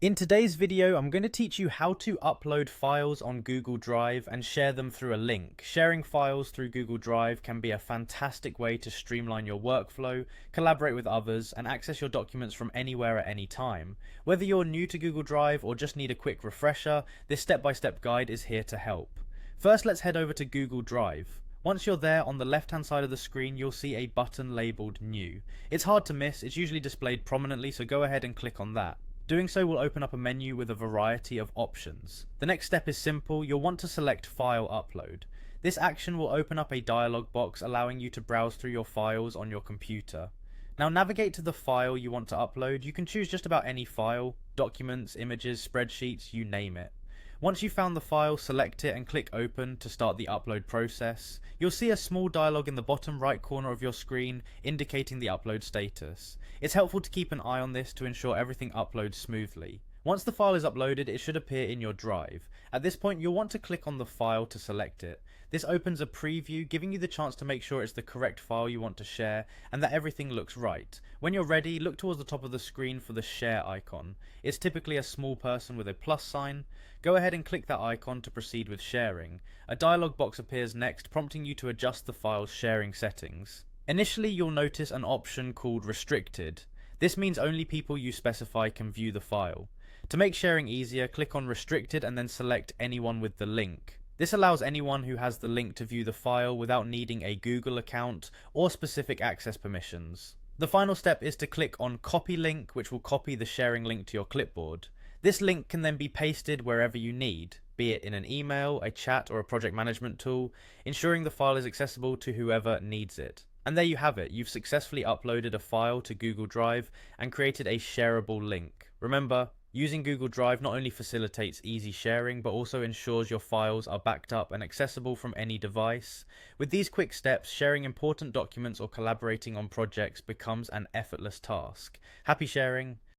In today's video, I'm going to teach you how to upload files on Google Drive and share them through a link. Sharing files through Google Drive can be a fantastic way to streamline your workflow, collaborate with others, and access your documents from anywhere at any time. Whether you're new to Google Drive or just need a quick refresher, this step-by-step guide is here to help. First, let's head over to Google Drive. Once you're there, on the left-hand side of the screen, you'll see a button labeled New. It's hard to miss, it's usually displayed prominently, so go ahead and click on that. Doing so will open up a menu with a variety of options. The next step is simple. You'll want to select File Upload. This action will open up a dialog box allowing you to browse through your files on your computer. Now navigate to the file you want to upload. You can choose just about any file, documents, images, spreadsheets, you name it. Once you've found the file, select it and click Open to start the upload process. You'll see a small dialog in the bottom right corner of your screen indicating the upload status. It's helpful to keep an eye on this to ensure everything uploads smoothly. Once the file is uploaded, it should appear in your drive. At this point, you'll want to click on the file to select it. This opens a preview, giving you the chance to make sure it's the correct file you want to share and that everything looks right. When you're ready, look towards the top of the screen for the share icon. It's typically a small person with a plus sign. Go ahead and click that icon to proceed with sharing. A dialog box appears next, prompting you to adjust the file's sharing settings. Initially, you'll notice an option called Restricted. This means only people you specify can view the file. To make sharing easier, click on Restricted and then select Anyone with the link. This allows anyone who has the link to view the file without needing a Google account or specific access permissions. The final step is to click on Copy Link, which will copy the sharing link to your clipboard. This link can then be pasted wherever you need, be it in an email, a chat, or a project management tool, ensuring the file is accessible to whoever needs it. And there you have it, you've successfully uploaded a file to Google Drive and created a shareable link. Remember, using Google Drive not only facilitates easy sharing, but also ensures your files are backed up and accessible from any device. With these quick steps, sharing important documents or collaborating on projects becomes an effortless task. Happy sharing!